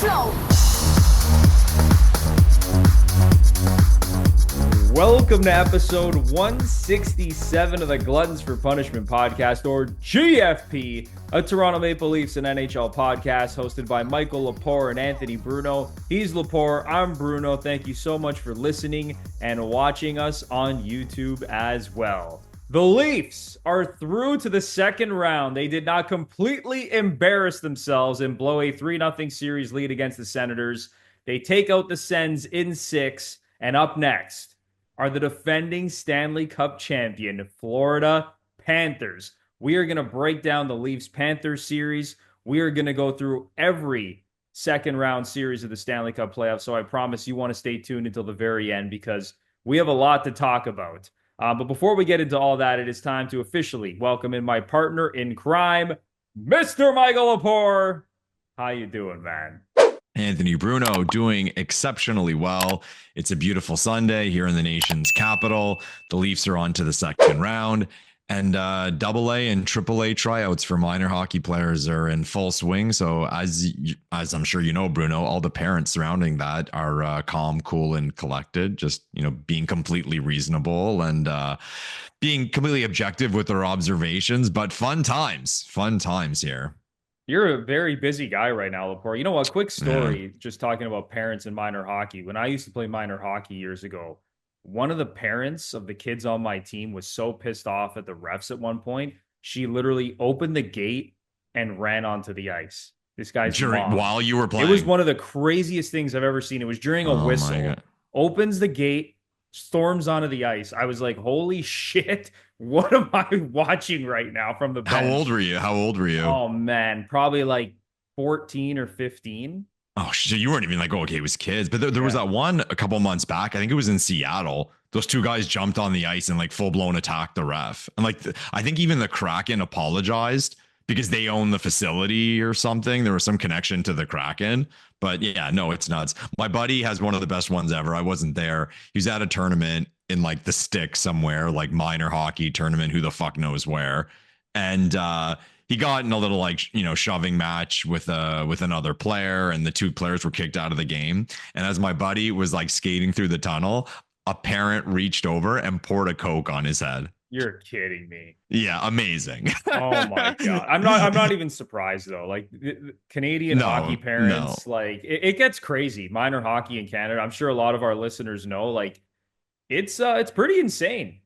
show. Welcome to episode 167 of the Gluttons For Punishment Podcast, or GFP, a Toronto Maple Leafs and NHL podcast hosted by Michael Lepore and Anthony Bruno. He's Lepore, I'm Bruno. Thank you so much for listening and watching us on YouTube as well. The Leafs are through to the second round. They did not completely embarrass themselves and blow a 3-0 series lead against the Senators. They take out the Sens in 6, and up next are the defending Stanley Cup champion, Florida Panthers. We are going to break down the Leafs-Panthers series. We are going to go through every second round series of the Stanley Cup Playoffs, so I promise you want to stay tuned until the very end because we have a lot to talk about. But before we get into all that, it is time to officially welcome in my partner in crime, Mr. Michael Lepore. How you doing, man? Anthony Bruno doing exceptionally well. It's a beautiful Sunday here in the nation's capital. The Leafs are on to the second round, and AA and AAA tryouts for minor hockey players are in full swing. So as I'm sure you know, Bruno, all the parents surrounding that are calm, cool, and collected, just, being completely reasonable and being completely objective with their observations, but fun times here. You're a very busy guy right now, Lepore. You know what? Quick story, just talking about parents in minor hockey. When I used to play minor hockey years ago, one of the parents of the kids on my team was so pissed off at the refs at one point, she literally opened the gate and ran onto the ice. This guy's mom. While you were playing? It was one of the craziest things I've ever seen. It was during a whistle. Opens the gate, storms onto the ice. I was like, holy shit. What am I watching right now from the bench? How old were you? Oh, man. Probably like 14 or 15. Oh, so you weren't even like, okay, it was kids. But there was that one a couple months back. I think it was in Seattle. Those two guys jumped on the ice and like full blown attacked the ref. And I think even the Kraken apologized because they own the facility or something. There was some connection to the Kraken. But yeah, no, it's nuts. My buddy has one of the best ones ever. I wasn't there. He was at a tournament in like the stick somewhere, like minor hockey tournament, who the fuck knows where. And he got in a little shoving match with another player, and the two players were kicked out of the game. And as my buddy was like skating through the tunnel, a parent reached over and poured a Coke on his head. You're kidding me. Yeah, amazing. Oh my God. I'm not even surprised though. Like Canadian hockey parents, like it gets crazy. Minor hockey in Canada. I'm sure a lot of our listeners know, like it's pretty insane.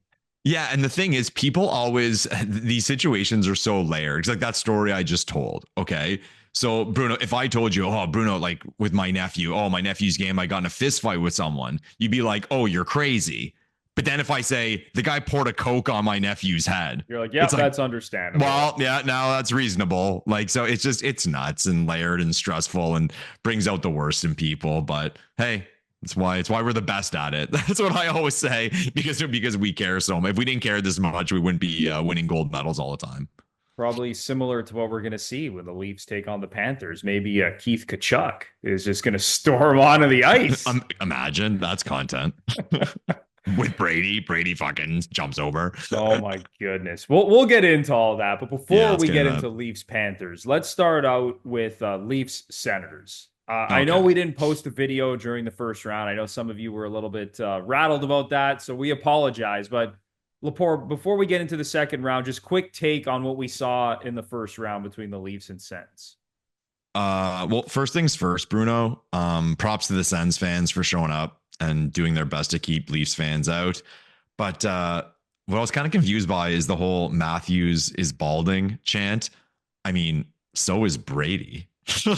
Yeah, and the thing is, people always, these situations are so layered. It's like that story I just told. Okay. So Bruno, if I told you, Bruno, like with my nephew's game, I got in a fist fight with someone, you'd be like, oh, you're crazy. But then if I say the guy poured a Coke on my nephew's head, you're like, yeah, that's understandable. Well, yeah, now that's reasonable. Like, so it's nuts and layered and stressful and brings out the worst in people. But hey, it's why we're the best at it. That's what I always say, because we care so much. If we didn't care this much, we wouldn't be winning gold medals all the time. Probably similar to what we're going to see when the Leafs take on the Panthers. Maybe Keith Tkachuk is just going to storm onto the ice. Imagine that's content. With Brady fucking jumps over. Oh my goodness. We'll get into all that. But before we get into Leafs Panthers, let's start out with Leafs Senators. Okay. I know we didn't post a video during the first round. I know some of you were a little bit rattled about that, so we apologize. But Lepore, before we get into the second round, just quick take on what we saw in the first round between the Leafs and Sens. Well, first things first, Bruno. Props to the Sens fans for showing up and doing their best to keep Leafs fans out. But what I was kind of confused by is the whole Matthews is balding chant. I mean, so is Brady.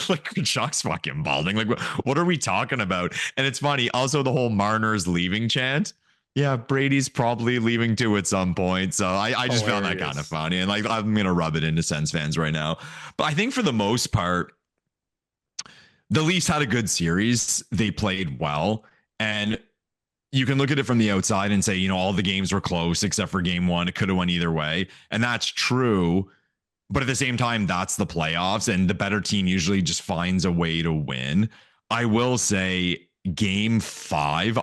Like, Chuck's fucking balding. Like, what are we talking about? And it's funny. Also, the whole Marner's leaving chant. Yeah, Brady's probably leaving too at some point. So I just found that kind of funny. And like, I'm going to rub it into Sens fans right now. But I think for the most part, the Leafs had a good series. They played well. And you can look at it from the outside and say, all the games were close except for game one. It could have went either way. And that's true. But at the same time, that's the playoffs, and the better team usually just finds a way to win. I will say after game five,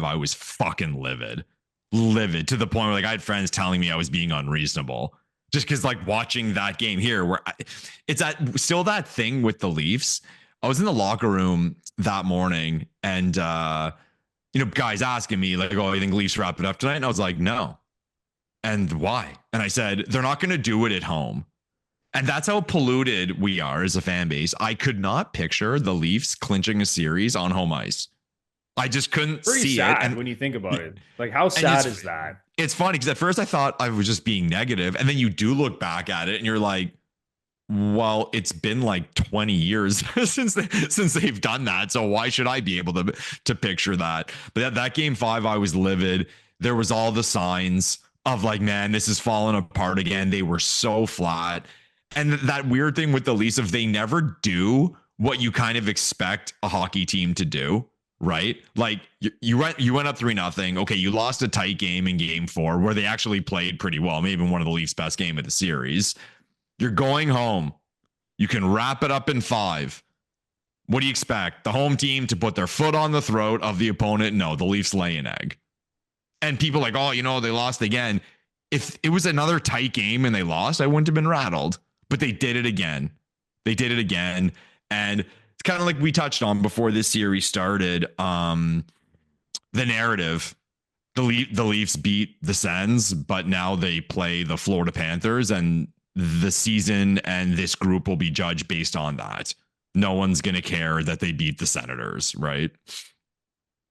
I was fucking livid to the point where like I had friends telling me I was being unreasonable just because like watching that game here where it's still that thing with the Leafs I was in the locker room that morning and, guys asking me like, oh, you think Leafs wrap it up tonight? And I was like, no. And why? And I said, they're not going to do it at home. And that's how polluted we are as a fan base. I could not picture the Leafs clinching a series on home ice. I just couldn't see sad it. And when you think about it, like how sad is that? It's funny because at first I thought I was just being negative, and then you do look back at it and you're like, well, it's been like 20 years since they've done that. So why should I be able to picture that? But that game 5, I was livid. There was all the signs of like, man, this is falling apart again. They were so flat. And that weird thing with the Leafs, if they never do what you kind of expect a hockey team to do, right? Like you went up 3-0. Okay, you lost a tight game in game 4 where they actually played pretty well, maybe one of the Leafs' best game of the series. You're going home. You can wrap it up in 5. What do you expect? The home team to put their foot on the throat of the opponent? No, the Leafs lay an egg. And people like, oh, they lost again. If it was another tight game and they lost, I wouldn't have been rattled. But they did it again. And it's kind of like we touched on before this series started. The narrative, the Leafs beat the Sens, but now they play the Florida Panthers, and the season and this group will be judged based on that. No one's going to care that they beat the Senators, right?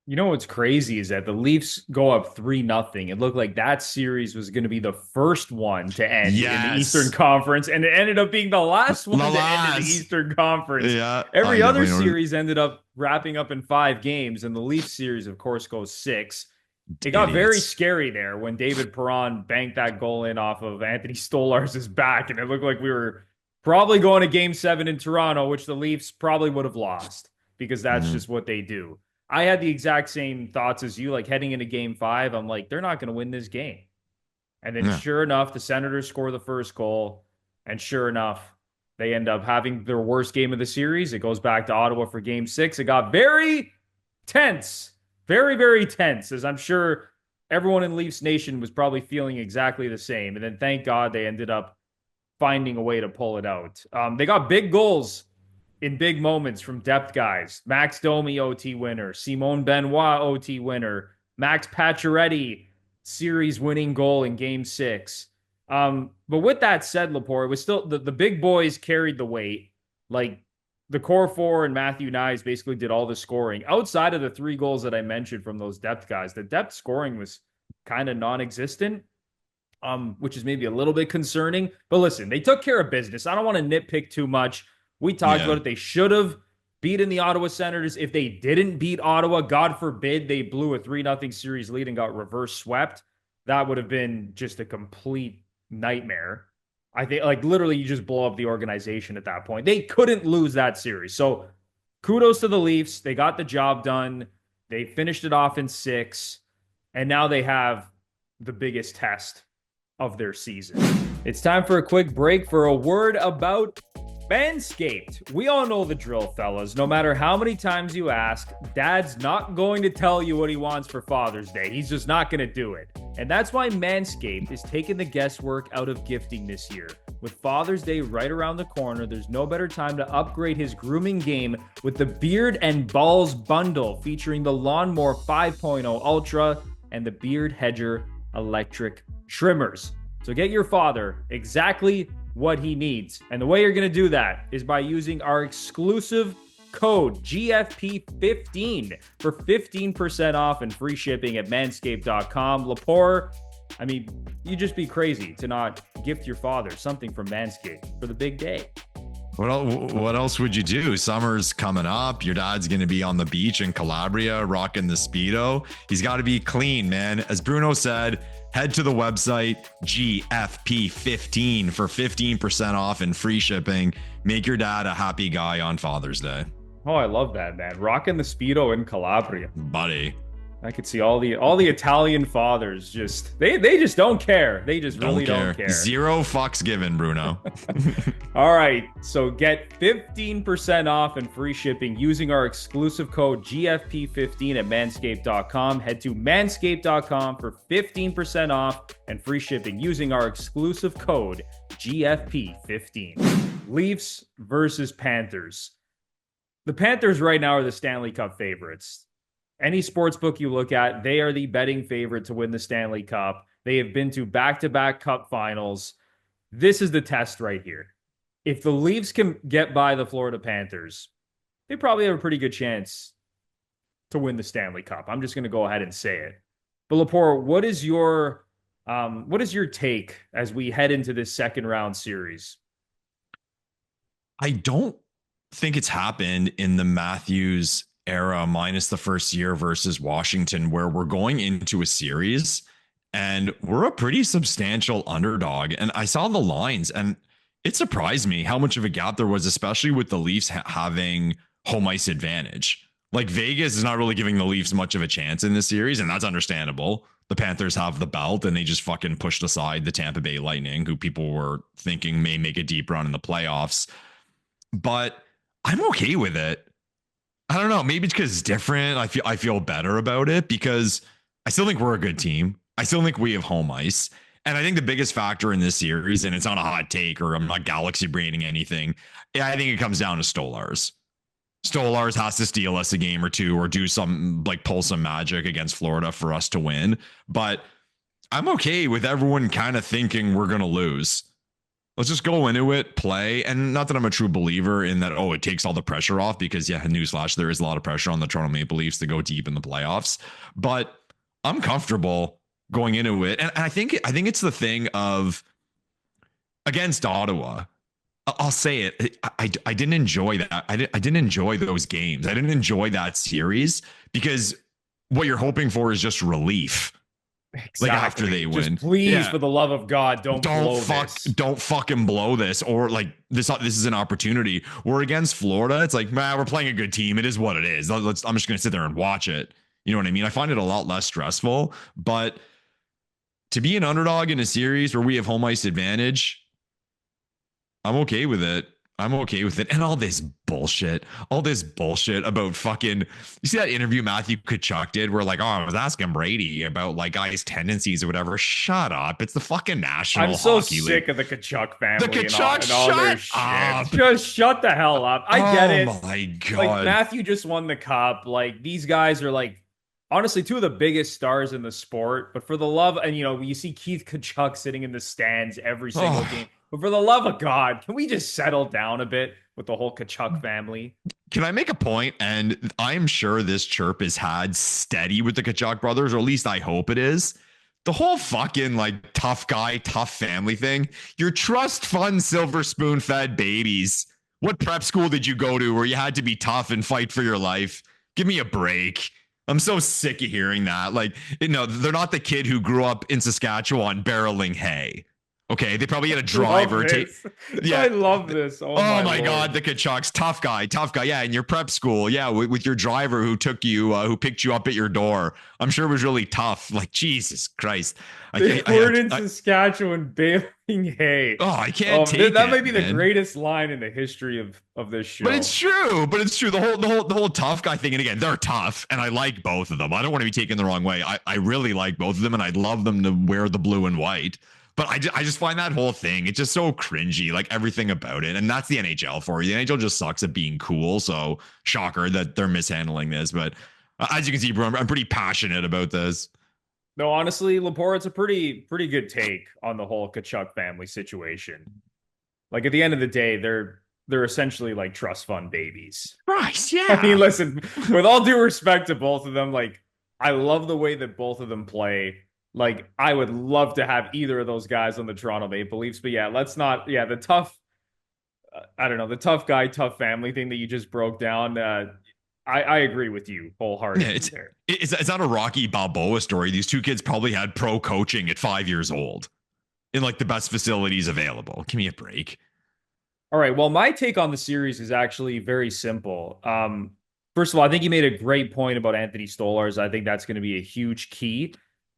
You know what's crazy is that the Leafs go up 3-0. It looked like that series was going to be the first one to end in the Eastern Conference, and it ended up being the last one to end in the Eastern Conference. Yeah, every other series ended up wrapping up in 5 games, and the Leafs series, of course, goes 6. It got very scary there when David Perron banked that goal in off of Anthony Stolarz' back, and it looked like we were probably going to Game 7 in Toronto, which the Leafs probably would have lost because that's just what they do. I had the exact same thoughts as you, like heading into Game 5. I'm like, they're not going to win this game. And then sure enough, the Senators score the first goal. And sure enough, they end up having their worst game of the series. It goes back to Ottawa for Game 6. It got very tense. Very, very tense, as I'm sure everyone in Leafs Nation was probably feeling exactly the same. And then thank God they ended up finding a way to pull it out. They got big goals in big moments from depth guys. Max Domi, OT winner. Simone Benoit, OT winner. Max Pacioretty, series-winning goal in Game 6. But with that said, Lepore, it was still the big boys carried the weight. Like the core 4 and Matthew Nyes basically did all the scoring. Outside of the 3 goals that I mentioned from those depth guys, the depth scoring was kind of non-existent, which is maybe a little bit concerning. But listen, they took care of business. I don't want to nitpick too much. We talked about it. They should have beaten the Ottawa Senators. If they didn't beat Ottawa, God forbid they blew a 3-0 series lead and got reverse swept. That would have been just a complete nightmare. I think, like, literally, you just blow up the organization at that point. They couldn't lose that series. So kudos to the Leafs. They got the job done. They finished it off in 6. And now they have the biggest test of their season. It's time for a quick break for a word about Manscaped. We all know the drill, fellas. No matter how many times you ask, Dad's not going to tell you what he wants for Father's Day. He's just not going to do it. And that's why Manscaped is taking the guesswork out of gifting this year. With Father's Day right around the corner, there's no better time to upgrade his grooming game with the Beard and Balls bundle featuring the Lawnmower 5.0 Ultra and the Beard Hedger electric trimmers. So get your father exactly what he needs. And the way you're going to do that is by using our exclusive code GFP15 for 15% off and free shipping at manscaped.com. Lepore, I mean, you'd just be crazy to not gift your father something from Manscaped for the big day. What else would you do? Summer's coming up. Your dad's going to be on the beach in Calabria rocking the Speedo. He's got to be clean, man. As Bruno said, head to the website GFP15 for 15% off and free shipping. Make your dad a happy guy on Father's Day. Oh, I love that, man. Rocking the Speedo in Calabria. Buddy. I could see all the Italian fathers just they just don't care. They just really don't care. Zero fucks given, Bruno. All right, so get 15% off and free shipping using our exclusive code GFP15 at manscaped.com. Head to manscaped.com for 15% off and free shipping using our exclusive code GFP15. Leafs versus Panthers. the Panthers right now are the Stanley Cup favorites. Any sports book you look at, they are the betting favorite to win the Stanley Cup. They have been to back-to-back cup finals. This is the test right here. If the Leafs can get by the Florida Panthers, they probably have a pretty good chance to win the Stanley Cup. I'm just going to go ahead and say it. But Lepore, what is your take as we head into this second round series? I don't think it's happened in the Matthews era, minus the first year versus Washington, where we're going into a series and we're a pretty substantial underdog. And I saw the lines and it surprised me how much of a gap there was, especially with the Leafs having home ice advantage. Like Vegas is not really giving the Leafs much of a chance in this series, and that's understandable. The Panthers have the belt and they just fucking pushed aside the Tampa Bay Lightning, who people were thinking may make a deep run in the playoffs. But I'm okay with it. I don't know. Maybe it's because it's different. I feel better about it because I still think we're a good team. I still think we have home ice. And I think the biggest factor in this series, and it's not a hot take or I'm not galaxy braining anything, I think it comes down to Stolarz. Stolarz has to steal us a game or two or do some, like, pull some magic against Florida for us to win. But I'm okay with everyone kind of thinking we're going to lose. Let's just go into it, play. And not that I'm a true believer in that, it takes all the pressure off, because newsflash, there is a lot of pressure on the Toronto Maple Leafs to go deep in the playoffs. But I'm comfortable going into it. And I think it's the thing of against Ottawa. I'll say it. I didn't enjoy that. I didn't enjoy those games. I didn't enjoy that series because what you're hoping for is just relief. Exactly. Like after they win. Just please, for the love of God, don't blow this. Don't fucking blow this. Or like this is an opportunity. We're against Florida. It's like, man, we're playing a good team. It is what it is. I'm just going to sit there and watch it. You know what I mean? I find it a lot less stressful. But to be an underdog in a series where we have home ice advantage, I'm okay with it. I'm okay with it. And all this bullshit about fucking, you see that interview Matthew Tkachuk did where like, I was asking Brady about like guys' tendencies or whatever. Shut up. It's the fucking National Hockey League. I'm so sick of the Tkachuk family. The Tkachuk, and all their shit. Just shut the hell up. I get it. Oh my God. Like Matthew just won the cup. Like these guys are like, honestly, two of the biggest stars in the sport. But for the love, and you see Keith Tkachuk sitting in the stands every single game. But for the love of God, can we just settle down a bit with the whole Tkachuk family? Can I make a point? And I'm sure this chirp is had steady with the Tkachuk brothers, or at least I hope it is. The whole fucking like tough guy, tough family thing. Your trust fund silver spoon fed babies. What prep school did you go to where you had to be tough and fight for your life? Give me a break. I'm so sick of hearing that. Like, they're not the kid who grew up in Saskatchewan barreling hay. Okay, they probably had a driver. I love this. Oh my God, the Tkachuk's tough guy. Yeah, in your prep school. Yeah, with your driver who took you, who picked you up at your door. I'm sure it was really tough. Like, Jesus Christ. They were in Saskatchewan baling hay. Oh, I can't take it. That might be the greatest line in the history of this show. But it's true. The whole tough guy thing. And again, they're tough, and I like both of them. I don't want to be taken the wrong way. I really like both of them, and I'd love them to wear the blue and white. But I just find that whole thing, it's just so cringy, like everything about it. And that's the NHL for you. The NHL just sucks at being cool. So shocker that they're mishandling this. But as you can see, bro, I'm pretty passionate about this. No, honestly, Lepore, it's a pretty good take on the whole Tkachuk family situation. Like at the end of the day, they're essentially like trust fund babies. Right, yeah. I mean, listen, with all due respect to both of them, like I love the way that both of them play. Like, I would love to have either of those guys on the Toronto Maple Leafs. But yeah, let's not. Yeah, the tough, the tough guy, tough family thing that you just broke down. I agree with you wholeheartedly. Yeah, it's not a Rocky Balboa story. These two kids probably had pro coaching at 5 years old in like the best facilities available. Give me a break. All right. Well, my take on the series is actually very simple. First of all, I think you made a great point about Anthony Stolarz. I think that's going to be a huge key.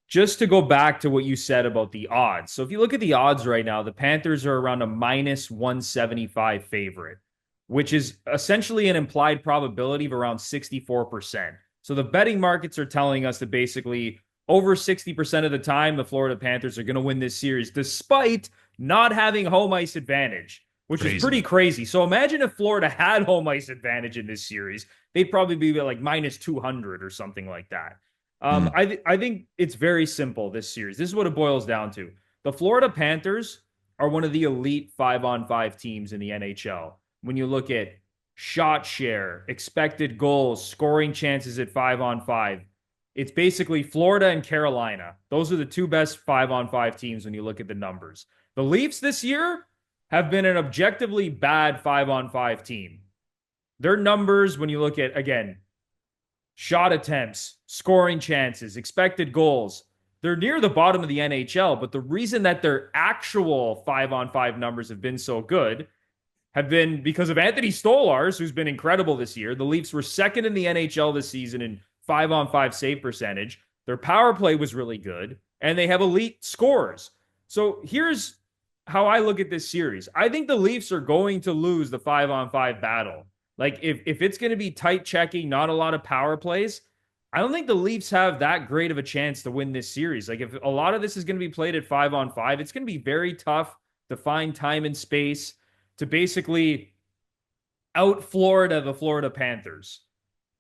Just to go back to what you said about the odds. So if you look at the odds right now, the Panthers are around a minus 175 favorite, which is essentially an implied probability of around 64%. So the betting markets are telling us that basically over 60% of the time, the Florida Panthers are going to win this series, despite not having home ice advantage. which is Crazy. pretty crazy. So imagine if Florida had home ice advantage in this series, they'd probably be like minus 200 or something like that. Mm. I think it's very simple this series. This is what it boils down to. The Florida Panthers are one of the elite 5-on-5 teams in the NHL. When you look at shot share, expected goals, scoring chances at 5-on-5, it's basically Florida and Carolina. Those are the two best 5-on-5 teams when you look at the numbers. The Leafs this year have been an objectively bad 5-on-5 team. Their numbers, when you look at, again, shot attempts, scoring chances, expected goals, they're near the bottom of the NHL. But the reason that their actual 5-on-5 numbers have been so good have been because of Anthony Stolarz, who's been incredible this year. The Leafs were second in the NHL this season in 5-on-5 save percentage. Their power play was really good, and they have elite scorers. So here's how I look at this series. I think the Leafs are going to lose the 5-on-5 battle. Like, if it's going to be tight checking, not a lot of power plays, I don't think the Leafs have that great of a chance to win this series. Like, if a lot of this is going to be played at 5-on-5, it's going to be very tough to find time and space to basically out Florida the Florida Panthers.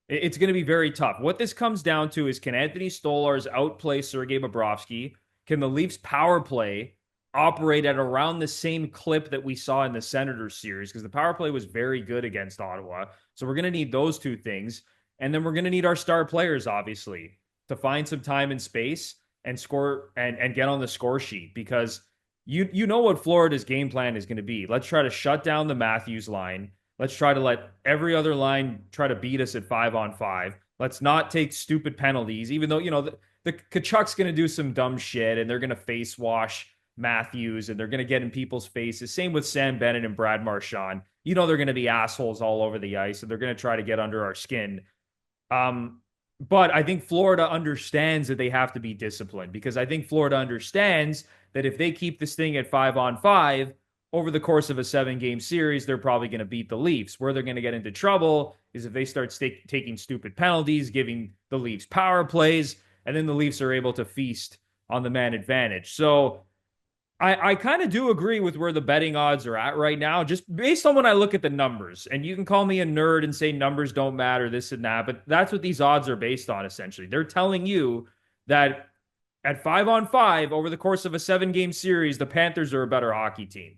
It's going to be very tough. What this comes down to is, can Anthony Stolarz outplay Sergei Bobrovsky? Can the Leafs power play operate at around the same clip that we saw in the Senators series? Because the power play was very good against Ottawa. So we're going to need those two things. And then we're going to need our star players, obviously, to find some time and space and score and get on the score sheet, because you know what Florida's game plan is going to be. Let's try to shut down the Matthews line. Let's try to let every other line try to beat us at 5-on-5. Let's not take stupid penalties, even though, the Kachuk's going to do some dumb shit and they're going to face wash Matthews and they're going to get in people's faces. Same with Sam Bennett and Brad Marchand. They're going to be assholes all over the ice and they're going to try to get under our skin. But I think Florida understands that they have to be disciplined, because I think Florida understands that if they keep this thing at 5-on-5 over the course of a 7-game series, they're probably going to beat the Leafs. Where they're going to get into trouble is if they start taking stupid penalties, giving the Leafs power plays, and then the Leafs are able to feast on the man advantage. So I kind of do agree with where the betting odds are at right now, just based on when I look at the numbers. And you can call me a nerd and say numbers don't matter, this and that, but that's what these odds are based on, essentially. They're telling you that at 5-on-5 over the course of a 7-game series, the Panthers are a better hockey team.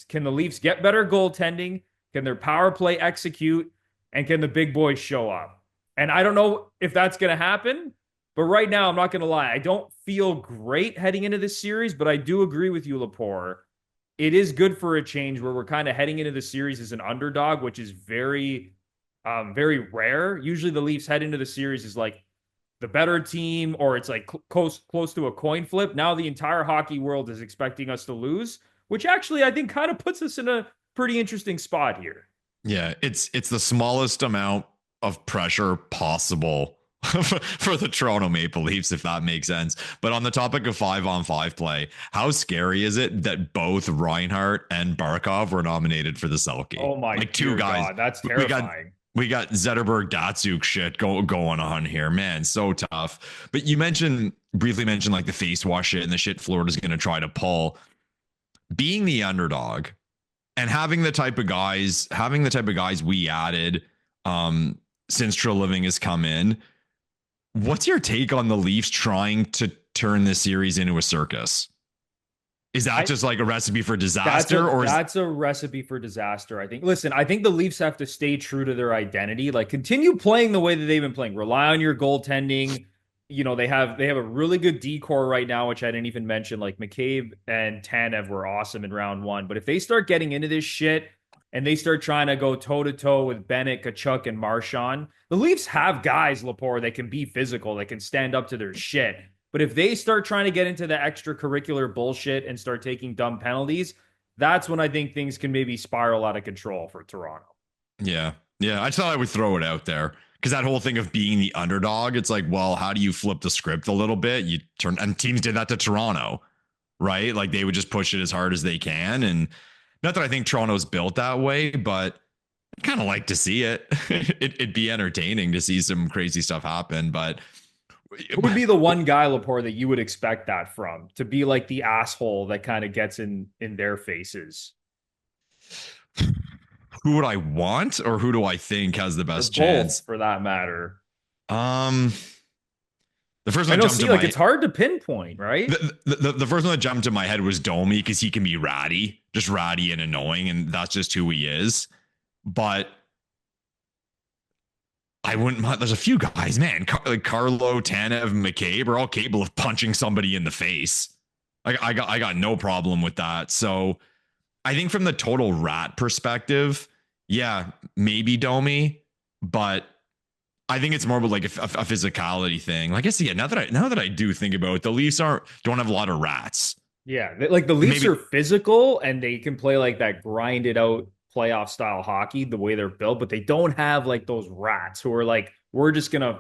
Can the Leafs get better goaltending? Can their power play execute? And can the big boys show up? And I don't know if that's going to happen, but right now, I'm not going to lie, I don't feel great heading into this series, but I do agree with you, Lepore. It is good for a change where we're kind of heading into the series as an underdog, which is very, very rare. Usually the Leafs head into the series as like the better team, or it's like close to a coin flip. Now the entire hockey world is expecting us to lose, which actually I think kind of puts us in a pretty interesting spot here. Yeah, it's the smallest amount of pressure possible for the Toronto Maple Leafs, if that makes sense. But on the topic of 5-on-5 play, how scary is it that both Reinhart and Barkov were nominated for the Selke? Oh my, like two guys. God, that's terrifying. We got Zetterberg Datsuk shit going on here, man. So tough. But you briefly mentioned like the face wash shit and the shit Florida's going to try to pull. Being the underdog and having the type of guys we added since Treliving has come in. What's your take on the Leafs trying to turn this series into a circus? Is that just like a recipe for disaster? That's a recipe for disaster, I think. Listen, I think the Leafs have to stay true to their identity. Like, continue playing the way that they've been playing. Rely on your goaltending. They have a really good decor right now, which I didn't even mention. Like, McCabe and Tanev were awesome in round 1. But if they start getting into this shit and they start trying to go toe-to-toe with Bennett, Kachuk, and Marchand, the Leafs have guys, Lepore, that can be physical, that can stand up to their shit. But if they start trying to get into the extracurricular bullshit and start taking dumb penalties, that's when I think things can maybe spiral out of control for Toronto. Yeah. I thought I would throw it out there, because that whole thing of being the underdog, it's like, well, how do you flip the script a little bit? And teams did that to Toronto, right? Like, they would just push it as hard as they can. And not that I think Toronto's built that way, but I'd kind of like to see it. It'd be entertaining to see some crazy stuff happen. But who would be the one guy, Lepore, that you would expect that from, to be like the asshole that kind of gets in their faces? Who would I want, or who do I think has the or best both chance? for that matter? Um, the first I one that know, jumped see, to like my it's hard to pinpoint, right? the first one that jumped to my head was Domi because he can be ratty, just ratty and annoying, and that's just who he is. But I wouldn't mind. There's a few guys, man, like Carlo, Tanev, McCabe are all capable of punching somebody in the face. Like I got no problem with that. So I think from the total rat perspective, yeah, maybe Domi, but I think it's more about like a physicality thing. Like I guess, yeah. Now that I do think about it, the Leafs don't have a lot of rats. Yeah, like the Leafs Maybe are physical and they can play like that grinded out playoff style hockey the way they're built, but they don't have like those rats who are like, we're just gonna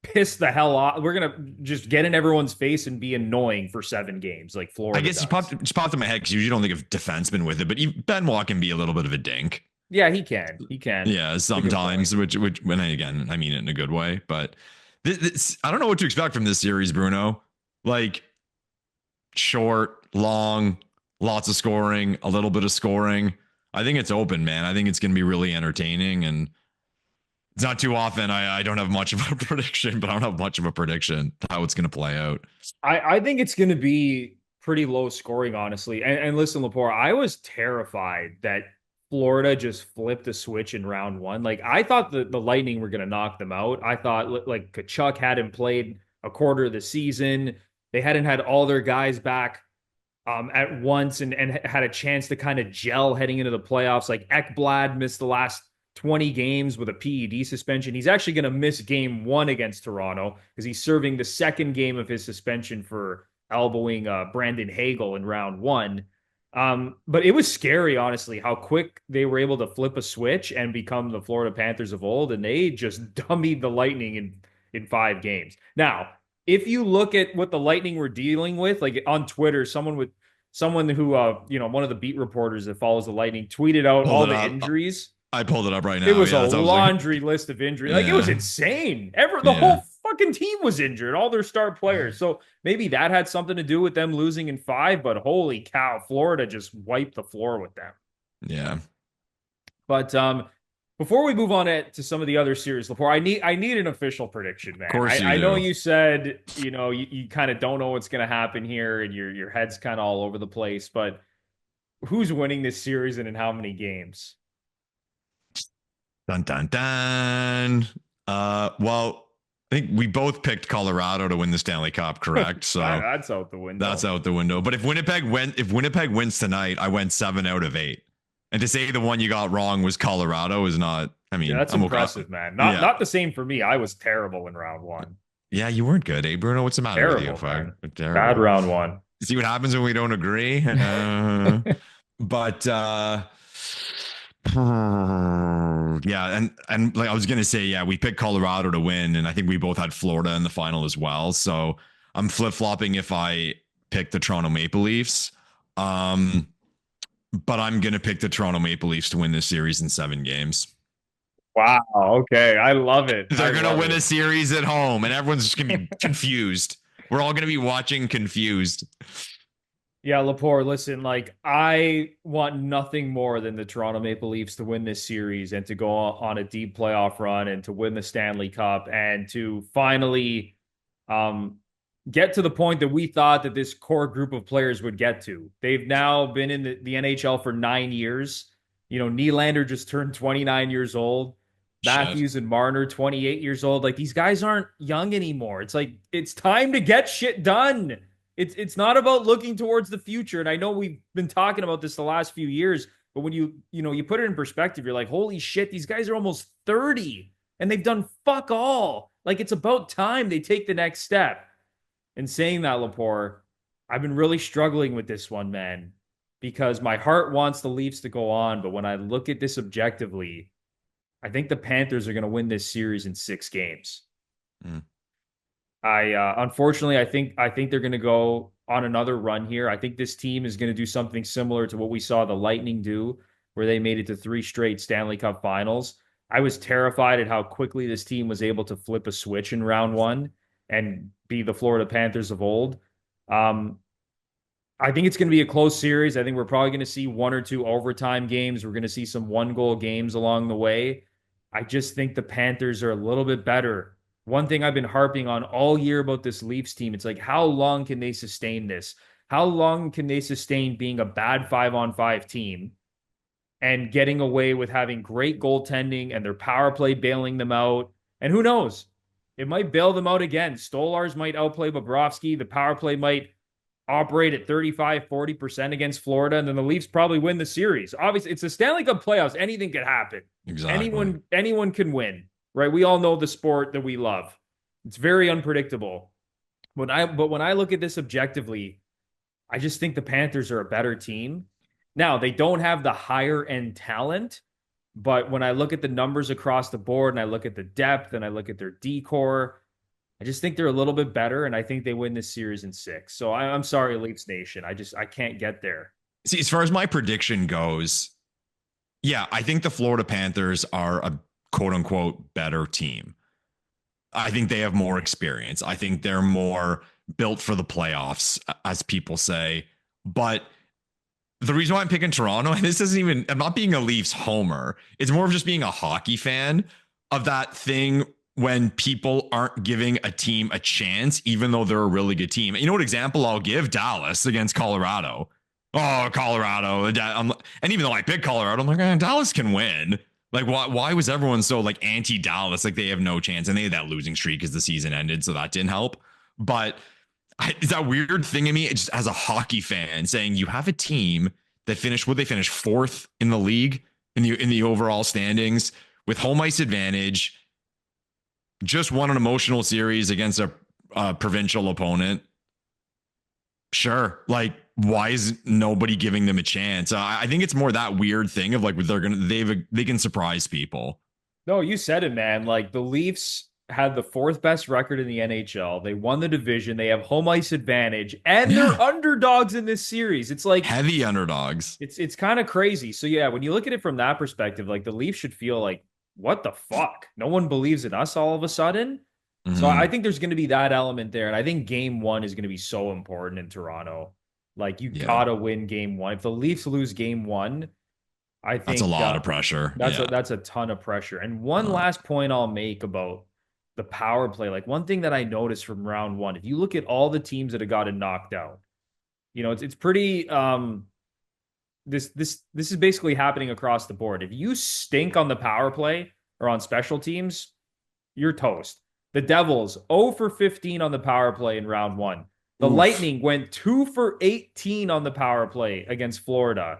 piss the hell off. We're gonna just get in everyone's face and be annoying for 7 games, like I Florida guess does. just popped in my head because you usually don't think of defensemen with it, but Benoit can be a little bit of a dink. Yeah, he can. He can. Yeah, It's a good point. sometimes, which when again, I mean it in a good way, but I don't know what to expect from this series, Bruno. Like short, long, lots of scoring, a little bit of scoring. I think it's open, man. I think it's going to be really entertaining, and it's not too often I don't have much of a prediction, but I don't have much of a prediction how it's going to play out. I think it's gonna be pretty low scoring, honestly. And listen, Lepore, I was terrified that Florida just flipped a switch in round one. Like I thought the Lightning were gonna knock them out. I thought like Kachuk hadn't played a quarter of the season. They hadn't had all their guys back at once and had a chance to kind of gel heading into the playoffs. Like Ekblad missed the last 20 games with a PED suspension. He's actually going to miss game one against Toronto because he's serving the second game of his suspension for elbowing Brandon Hagel in round one. But it was scary, honestly, how quick they were able to flip a switch and become the Florida Panthers of old, and they just dummied the Lightning in 5 games. Now, if you look at what the Lightning were dealing with, like on Twitter, someone who one of the beat reporters that follows the Lightning tweeted out Pulled all it the up. injuries. I pulled it up right It now. was a Yeah, that's what I was like. laundry list of injuries. Like it was Yeah, insane. The yeah, whole fucking team was injured, all their star players. So maybe that had something to do with them losing in 5, but holy cow, Florida just wiped the floor with them. yeah. But before we move on to some of the other series, Lepore, I need an official prediction, Of man. course you I know do. you said you kind of don't know what's going to happen here, and your head's kind of all over the place. But who's winning this series and in how many games? Dun dun dun. Well, I think we both picked Colorado to win the Stanley Cup, correct? So That's out the window. that's out the window. But if Winnipeg wins tonight, I went 7 out of 8. And to say the one you got wrong was Colorado is not. I Yeah, mean, that's I'm okay. impressive, man. Not Yeah, not the same for me. I was terrible in round one. yeah, you weren't good, eh, Bruno? What's the matter with you? Terrible, man. Bad Terrible. round one. See what happens when we don't agree. But yeah, and like I was gonna say, yeah, we picked Colorado to win, and I think we both had Florida in the final as well. So I'm flip flopping if I pick the Toronto Maple Leafs. But I'm gonna pick the Toronto Maple Leafs to win this series in 7 games. Wow. Okay. I love it. They're gonna win a series at home, and everyone's just gonna be confused. We're all gonna be watching confused. Yeah, Lepore, listen, like I want nothing more than the Toronto Maple Leafs to win this series and to go on a deep playoff run and to win the Stanley Cup and to finally get to the point that we thought that this core group of players would get to. They've now been in the NHL for 9 years. Nylander just turned 29 years old. Shit. Matthews and Marner, 28 years old. Like these guys aren't young anymore. It's like it's time to get shit done. It's not about looking towards the future. And I know we've been talking about this the last few years, but when you put it in perspective, you're like, holy shit, these guys are almost 30 and they've done fuck all. Like it's about time they take the next step. And saying that, Lepore, I've been really struggling with this one, man, because my heart wants the Leafs to go on, but when I look at this objectively, I think the Panthers are going to win this series in 6 games. Mm. Unfortunately, I think they're going to go on another run here. I think this team is going to do something similar to what we saw the Lightning do, where they made it to 3 straight Stanley Cup Finals. I was terrified at how quickly this team was able to flip a switch in round one and be the Florida Panthers of old. Um, I think it's going to be a close series. I think we're probably going to see one or two overtime games. We're going to see some one goal games along the way. I just think the Panthers are a little bit better. One thing I've been harping on all year about this Leafs team, it's like, how long can they sustain this? How long can they sustain being a bad 5-on-5 team and getting away with having great goaltending and their power play bailing them out? And who knows? It might bail them out again. Stolars might outplay Bobrovsky. The power play might operate at 35-40% against Florida, and then the Leafs probably win the series. Obviously, it's the Stanley Cup playoffs. Anything could happen. Exactly. Anyone can win, right? We all know the sport that we love. It's very unpredictable. But when I look at this objectively, I just think the Panthers are a better team. Now, they don't have the higher end talent, but when I look at the numbers across the board and I look at the depth and I look at their decor, I just think they're a little bit better, and I think they win this series in 6. So I'm sorry, Leafs Nation. I can't get there. See, as far as my prediction goes, yeah, I think the Florida Panthers are a quote unquote better team. I think they have more experience. I think they're more built for the playoffs, as people say. But the reason why I'm picking Toronto, and this isn't even, I'm not being a Leafs homer. It's more of just being a hockey fan of that thing when people aren't giving a team a chance, even though they're a really good team. You know what example I'll give? Dallas against Colorado. Oh, Colorado. And even though I picked Colorado, I'm like, Dallas can win. Like, why was everyone so like anti-Dallas? Like, they have no chance. And they had that losing streak as the season ended, so that didn't help. But it's that weird thing in me, just as a hockey fan, saying you have a team that finished, would they finish 4th in the league in the overall standings with home ice advantage, just won an emotional series against a provincial opponent. Sure. Like, why is nobody giving them a chance? I think it's more that weird thing of like, they can surprise people. No, you said it, man. Like, the Leafs had the 4th best record in the NHL. They won the division. They have home ice advantage, and they're underdogs in this series. It's like heavy underdogs. It's kind of crazy. So yeah, when you look at it from that perspective, like, the Leafs should feel like, what the fuck? No one believes in us all of a sudden. Mm-hmm. So I think there's going to be that element there. And I think game 1 is going to be so important in Toronto. Like, you gotta win game 1. If the Leafs lose game 1, I think that's a lot of pressure. That's a ton of pressure. And one last point I'll make about the power play. Like, one thing that I noticed from round 1, if you look at all the teams that have gotten knocked out, you know, it's pretty this is basically happening across the board. If you stink on the power play or on special teams, you're toast. The Devils 0 for 15 on the power play in round 1. The Lightning went 2 for 18 on the power play against Florida.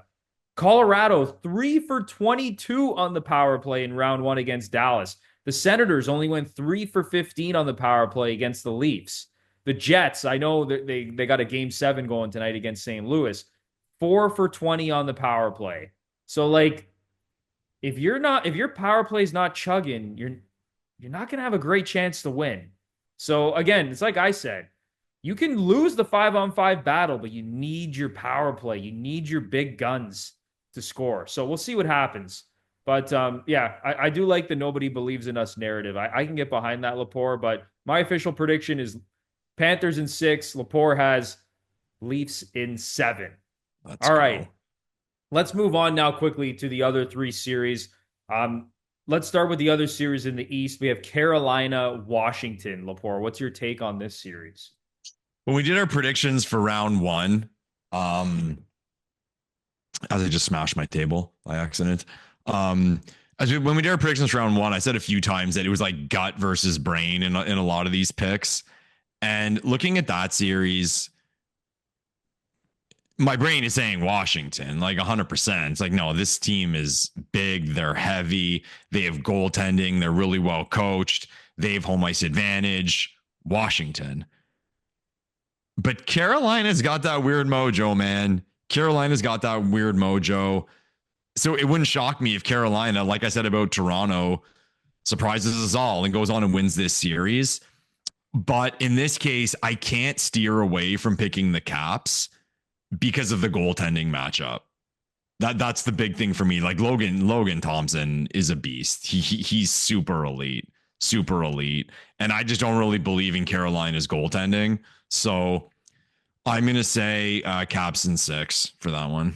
Colorado 3 for 22 on the power play in round 1 against Dallas. The Senators only went 3 for 15 on the power play against the Leafs. The Jets, I know that they got a game 7 going tonight against St. Louis. 4 for 20 on the power play. So, like, if your power play is not chugging, you're not going to have a great chance to win. So again, it's like I said, you can lose the 5-on-5 battle, but you need your power play. You need your big guns to score. So we'll see what happens. But yeah, I do like the nobody believes in us narrative. I can get behind that, Lepore, but my official prediction is Panthers in 6. Lepore has Leafs in 7. All right. Let's move on now quickly to the other 3 series. Let's start with the other series in the East. We have Carolina, Washington. Lepore, what's your take on this series? When we did our predictions for round 1, as I just smashed my table by accident. When we did our predictions for round 1, I said a few times that it was like gut versus brain in a lot of these picks. And looking at that series, my brain is saying Washington, like 100%. It's like, no, this team is big. They're heavy. They have goaltending. They're really well coached. They have home ice advantage. Washington. But Carolina's got that weird mojo, man. Carolina's got that weird mojo. So it wouldn't shock me if Carolina, like I said about Toronto, surprises us all and goes on and wins this series. But in this case, I can't steer away from picking the Caps because of the goaltending matchup. That's the big thing for me. Like Logan Thompson is a beast. He's super elite. And I just don't really believe in Carolina's goaltending. So I'm gonna say Caps in 6 for that one.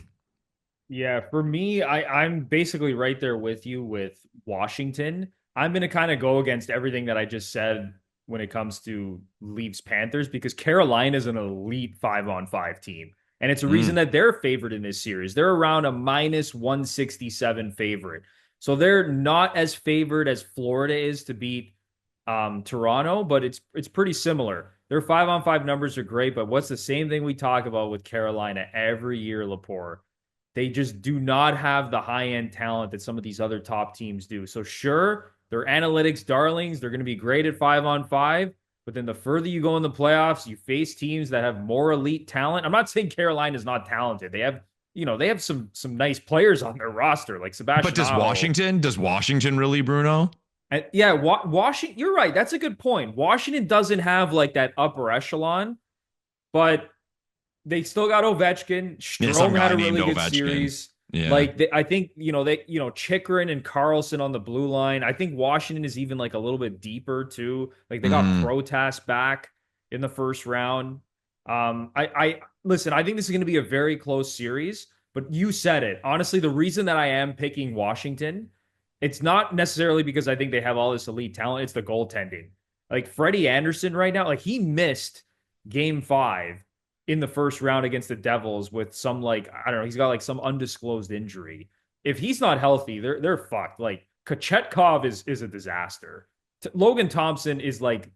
Yeah, for me, I'm basically right there with you with Washington. I'm going to kind of go against everything that I just said when it comes to Leafs Panthers because Carolina is an elite 5-on-5 team. And it's a reason Mm. that they're favored in this series. They're around a minus 167 favorite. So they're not as favored as Florida is to beat Toronto, but it's pretty similar. Their 5-on-5 numbers are great, but what's the same thing we talk about with Carolina every year, Lepore? They just do not have the high end talent that some of these other top teams do. So, sure, they're analytics darlings. They're going to be great at 5-on-5. But then the further you go in the playoffs, you face teams that have more elite talent. I'm not saying Carolina is not talented. They have some nice players on their roster, like But Sebastian Aho. Does Washington really, Bruno? And yeah, Washington, you're right. That's a good point. Washington doesn't have like that upper echelon, but they still got Ovechkin. Yeah, some Strome had guy a named really good Ovechkin. series. Yeah. Like I think Chikrin and Carlson on the blue line. I think Washington is even like a little bit deeper too. Like they got Mm. Protas back in the first round. I listen. I think this is going to be a very close series. But you said it honestly. The reason that I am picking Washington, it's not necessarily because I think they have all this elite talent. It's the goaltending. Like Freddie Anderson right now, like he missed Game 5 in the first round against the Devils with some like I don't know, he's got like some undisclosed injury. If he's not healthy, they're fucked. Like Kochetkov is a disaster. Logan Thompson is like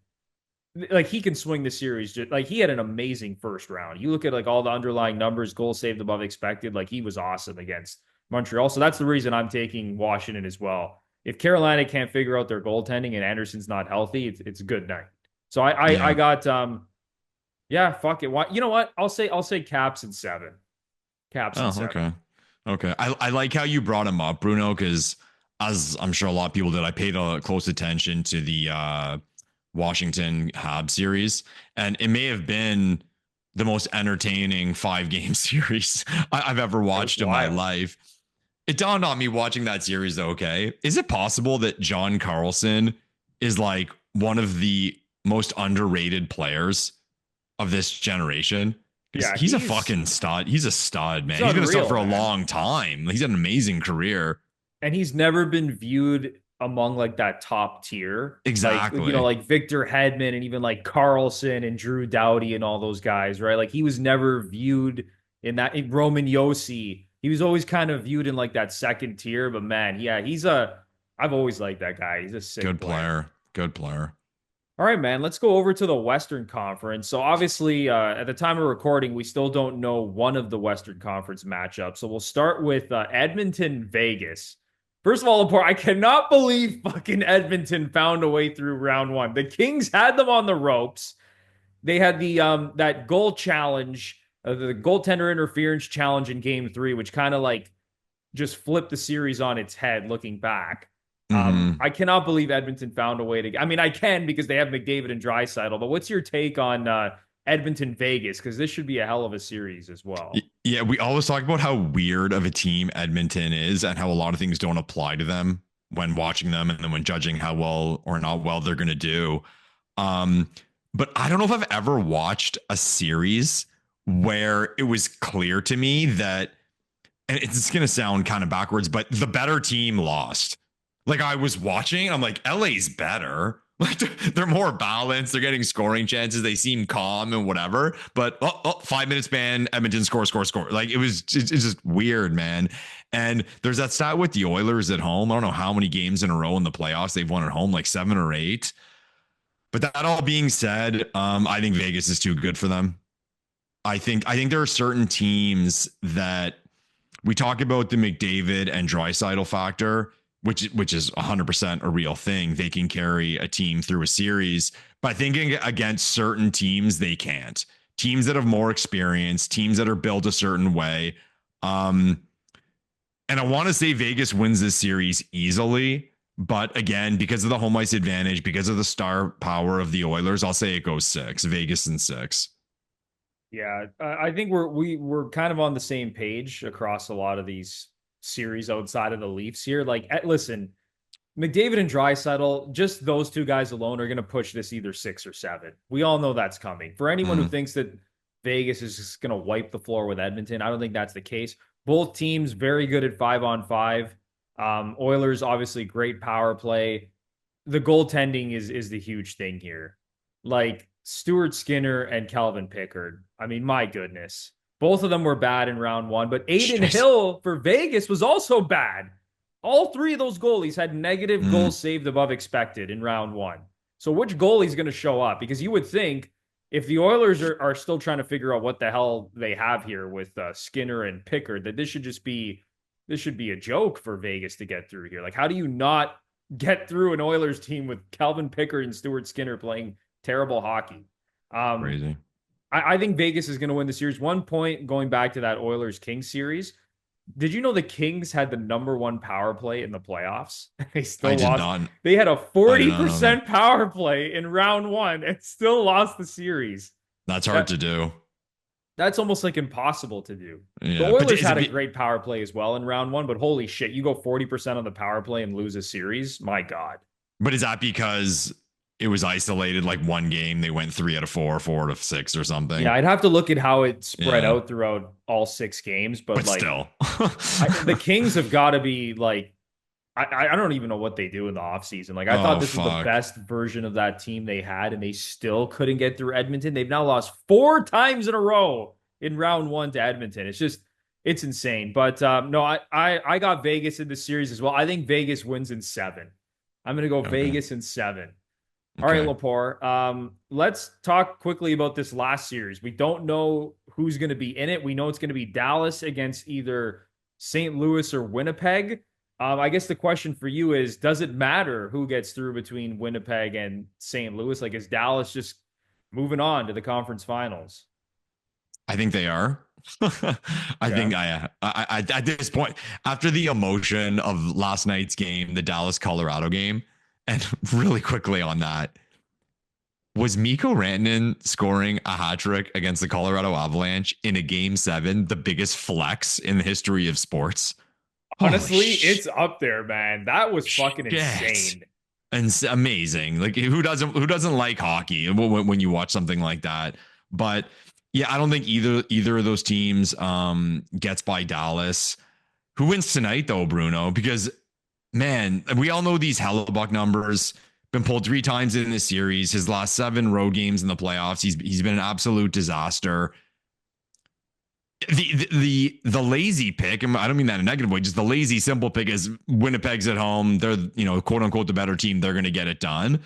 he can swing the series. Just like he had an amazing first round. You look at like all the underlying numbers, goals saved above expected. Like he was awesome against Montreal. So that's the reason I'm taking Washington as well. If Carolina can't figure out their goaltending and Anderson's not healthy, it's a good night. So I Yeah. got yeah, fuck it. Why, you know what? I'll say Caps and 7. Caps and Oh, 7. okay. Okay. I like how you brought him up, Bruno, because as I'm sure a lot of people did, I paid a close attention to the Washington Habs series, and it may have been the most entertaining 5 game series I've ever It was watched in my wild. life. It dawned on me watching that series, though, okay, is it possible that John Carlson is like one of the most underrated players of this generation? Because Yeah, he's a fucking stud. He's a stud, he's man. He's been a stud unreal, for a man. long time. He's had an amazing career. And he's never been viewed among like that top tier. Like, Exactly. like Victor Hedman and even like Carlson and Drew Doughty and all those guys, right? Like he was never viewed in Roman Yossi. He was always kind of viewed in like that second tier, but man, yeah, I've always liked that guy. He's a sick Good player. player. Good player. All right, man. Let's go over to the Western Conference. So obviously, at the time of recording, we still don't know one of the Western Conference matchups. So we'll start with Edmonton, Vegas. First of all, Laporte, I cannot believe fucking Edmonton found a way through round one. The Kings had them on the ropes. They had the that goal challenge, the goaltender interference challenge in Game 3, which kind of like just flipped the series on its head. Looking back, Hmm. I cannot believe Edmonton found a way to. I mean, I can because they have McDavid and Draisaitl. But what's your take on Edmonton Vegas? Because this should be a hell of a series as well. Yeah, we always talk about how weird of a team Edmonton is and how a lot of things don't apply to them when watching them and then when judging how well or not well they're going to do. Um, but I don't know if I've ever watched a series where it was clear to me that, and it's going to sound kind of backwards, but the better team lost. Like I was watching, I'm like, LA's better. Like they're more balanced. They're getting scoring chances. They seem calm and whatever. But 5 minute span, Edmonton score, score, score. Like it's just weird, man. And there's that stat with the Oilers at home. I don't know how many games in a row in the playoffs they've won at home, like 7 or 8. But that all being said, I think Vegas is too good for them. I think there are certain teams that we talk about the McDavid and Draisaitl factor, which is 100% a real thing. They can carry a team through a series, but thinking against certain teams, they can't. Teams that have more experience, teams that are built a certain way. Um, and I want to say Vegas wins this series easily, but again, because of the home ice advantage, because of the star power of the Oilers, I'll say it goes 6. Vegas in 6. Yeah, I think we're kind of on the same page across a lot of these series outside of the Leafs here. Like, listen, McDavid and Draisaitl, just those two guys alone are going to push this either 6 or 7. We all know that's coming. For anyone who Mm. thinks that Vegas is just going to wipe the floor with Edmonton. I don't think that's the case. Both teams very good at 5-on-5. Oilers obviously great power play. The goaltending is the huge thing here. Like Stuart Skinner and Calvin Pickard. I mean, my goodness. Both of them were bad in round one, but Aiden Hill for Vegas was also bad. All three of those goalies had negative goals saved above expected in round one. So which goalie is going to show up? Because you would think if the Oilers are still trying to figure out what the hell they have here with Skinner and Pickard, that this should be a joke for Vegas to get through here. Like, how do you not get through an Oilers team with Calvin Pickard and Stuart Skinner playing terrible hockey? Crazy. I think Vegas is going to win the series. 1 point going back to that Oilers-Kings series. Did you know the Kings had the number one power play in the playoffs? They still lost. They had a 40% power play in round one and still lost the series. That's hard to do. That's almost like impossible to do. Yeah, the Oilers had a great power play as well in round one, but holy shit, you go 40% on the power play and lose a series? My God. But is that because it was isolated, like one game, they went 3 out of 4, 4 out of 6 or something? Yeah, I'd have to look at how it spread out throughout all 6 games, but like still. The Kings have got to be like, I don't even know what they do in the offseason. Like, I thought this was the best version of that team they had, and they still couldn't get through Edmonton. They've now lost 4 times in a row in round one to Edmonton. It's insane. But no, I got Vegas in the series as well. I think Vegas wins in 7. I'm going to go Vegas in 7. All right, Lepore. Let's talk quickly about this last series. We don't know who's going to be in it. We know it's going to be Dallas against either St. Louis or Winnipeg. I guess the question for you is, does it matter who gets through between Winnipeg and St. Louis? Like, is Dallas just moving on to the conference finals? I think they are. I think I at this point, after the emotion of last night's game, the Dallas-Colorado game, and really quickly on that, was Mikko Rantanen scoring a hat trick against the Colorado Avalanche in a game 7 the biggest flex in the history of sports? Honestly, it's up there, man. That was fucking insane. And amazing. Like, who doesn't like hockey when you watch something like that? But yeah, I don't think either of those teams gets by Dallas. Who wins tonight though, Bruno? Because man, we all know these Hellebuck numbers. Been pulled 3 times in this series. His last 7 road games in the playoffs, he's been an absolute disaster. The lazy pick, and I don't mean that in a negative way, just the lazy simple pick is Winnipeg's at home. They're, quote unquote, the better team. They're going to get it done.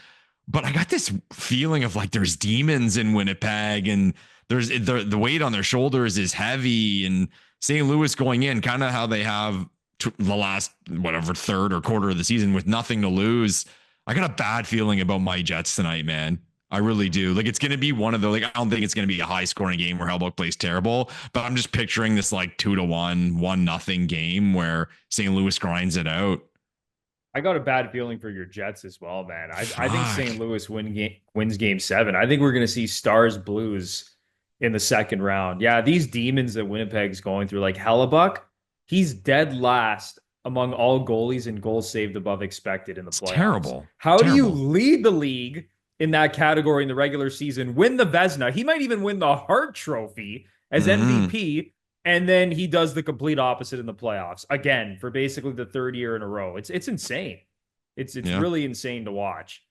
But I got this feeling of like there's demons in Winnipeg, and there's the weight on their shoulders is heavy. And St. Louis going in, kind of how they have the last third or quarter of the season with nothing to lose. I got a bad feeling about my Jets tonight, man. I really do. Like, it's going to be one of the, I don't think it's going to be a high scoring game where Hellebuck plays terrible, but I'm just picturing this like 2-1, 1-0 game where St. Louis grinds it out. I got a bad feeling for your Jets as well, man. I think St. Louis wins game 7. I think we're going to see Stars Blues in the second round. Yeah, these demons that Winnipeg's going through, like Hellebuck, he's dead last among all goalies in goals saved above expected in the playoffs. It's terrible. How do you lead the league in that category in the regular season, win the Vezina? He might even win the Hart Trophy as MVP, and then he does the complete opposite in the playoffs again for basically the 3rd year in a row. It's insane. It's really insane to watch.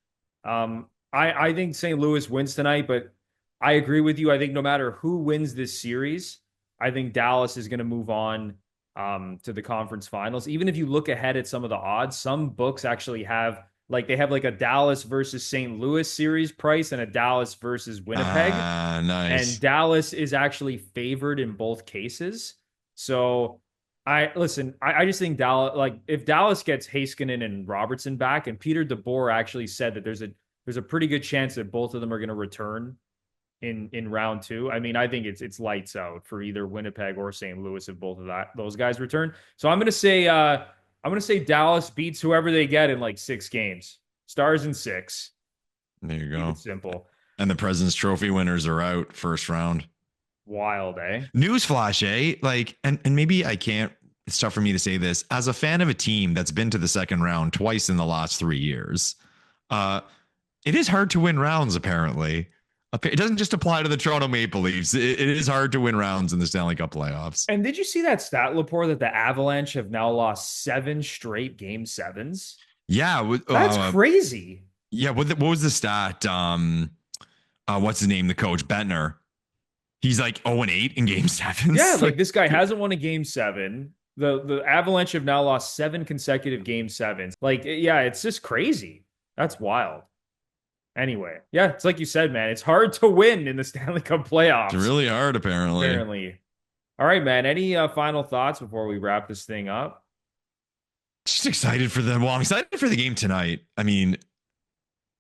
I think St. Louis wins tonight, but I agree with you. I think no matter who wins this series, I think Dallas is going to move on to the conference finals. Even if you look ahead at some of the odds, some books actually have they have a Dallas versus St. Louis series price and a Dallas versus Winnipeg. Nice. And Dallas is actually favored in both cases. So I just think Dallas, if Dallas gets Heiskanen and Robertson back, and Peter DeBoer actually said that there's a pretty good chance that both of them are going to return in round 2. I mean, I think it's lights out for either Winnipeg or St. Louis if both of those guys return. So I'm going to say Dallas beats whoever they get in 6 games. Stars in 6. There you go. Keep it simple. And the President's Trophy winners are out first round. Wild, eh? Newsflash, eh? And maybe it's tough for me to say this. As a fan of a team that's been to the second round twice in the last 3 years, it is hard to win rounds, apparently. It doesn't just apply to the Toronto Maple Leafs. It is hard to win rounds in the Stanley Cup playoffs. And did you see that stat, Lepore, that the Avalanche have now lost 7 straight game 7s? Yeah. That's crazy. Yeah. What was the stat? What's his name? The coach, Bentner. He's like 0-8 in game 7s. Yeah, like this guy hasn't won a game 7. The Avalanche have now lost 7 consecutive game 7s. Like, yeah, it's just crazy. That's wild. Anyway, yeah, it's like you said, man. It's hard to win in the Stanley Cup playoffs. It's really hard, apparently. All right, man. Any final thoughts before we wrap this thing up? Just excited for them. Well, I'm excited for the game tonight. I mean,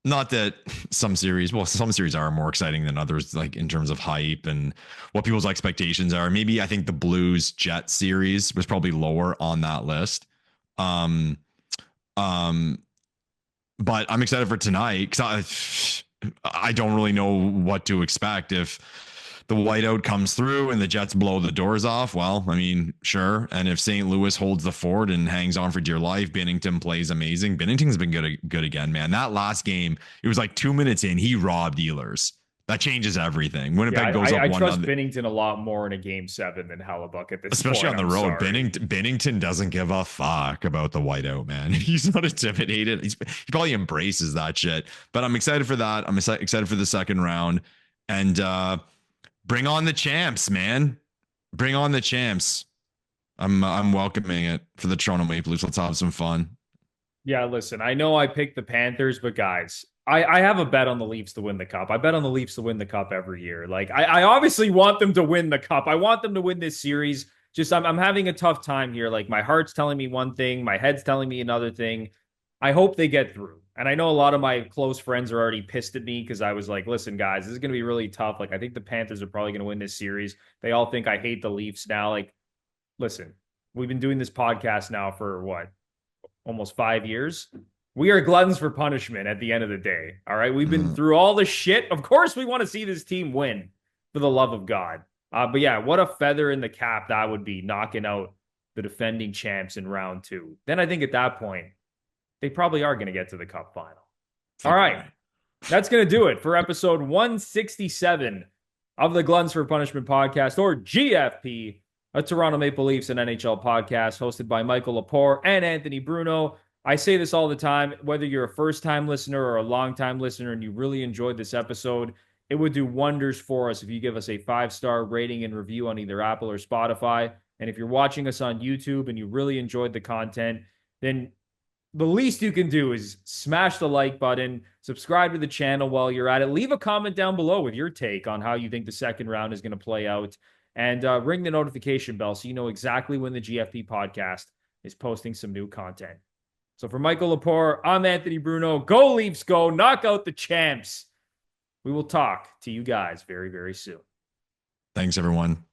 not that some series are more exciting than others, like in terms of hype and what people's expectations are. Maybe I think the Blues Jets series was probably lower on that list. But I'm excited for tonight because I don't really know what to expect. If the whiteout comes through and the Jets blow the doors off, well, I mean, sure. And if St. Louis holds the fort and hangs on for dear life, Binnington plays amazing. Binnington's been good again, man. That last game, it was like 2 minutes in, he robbed Ehlers. That changes everything. Winnipeg goes up 1-0. I trust Binnington a lot more in a game 7 than Hellebuyck at this especially point. On the road. Binnington doesn't give a fuck about the whiteout, man. He's not intimidated. He probably embraces that shit. But I'm excited for that. I'm excited for the second round. And bring on the champs, man. Bring on the champs. I'm welcoming it for the Toronto Maple Leafs. Let's have some fun. Yeah, listen, I know I picked the Panthers, but guys, I have a bet on the Leafs to win the cup. I bet on the Leafs to win the cup every year. Like, I obviously want them to win the cup. I want them to win this series. Just I'm having a tough time here. Like, my heart's telling me one thing, my head's telling me another thing. I hope they get through. And I know a lot of my close friends are already pissed at me because I was like, listen, guys, this is going to be really tough. Like, I think the Panthers are probably going to win this series. They all think I hate the Leafs now. Like, listen, we've been doing this podcast now for what? Almost 5 years. We are gluttons for punishment at the end of the day. All right. We've been through all the shit. Of course, we want to see this team win, for the love of God. But yeah, what a feather in the cap that would be, knocking out the defending champs in round 2. Then I think at that point, they probably are going to get to the cup final. All right. That's going to do it for episode 167 of the Gluttons for Punishment Podcast, or GFP, a Toronto Maple Leafs and NHL podcast hosted by Michael Lepore and Anthony Bruno. I say this all the time, whether you're a first-time listener or a long-time listener and you really enjoyed this episode, it would do wonders for us if you give us a 5-star rating and review on either Apple or Spotify. And if you're watching us on YouTube and you really enjoyed the content, then the least you can do is smash the like button, subscribe to the channel while you're at it, leave a comment down below with your take on how you think the second round is going to play out, and ring the notification bell so you know exactly when the GFP podcast is posting some new content. So for Michael Lepore, I'm Anthony Bruno. Go Leafs, go. Knock out the champs. We will talk to you guys very, very soon. Thanks, everyone.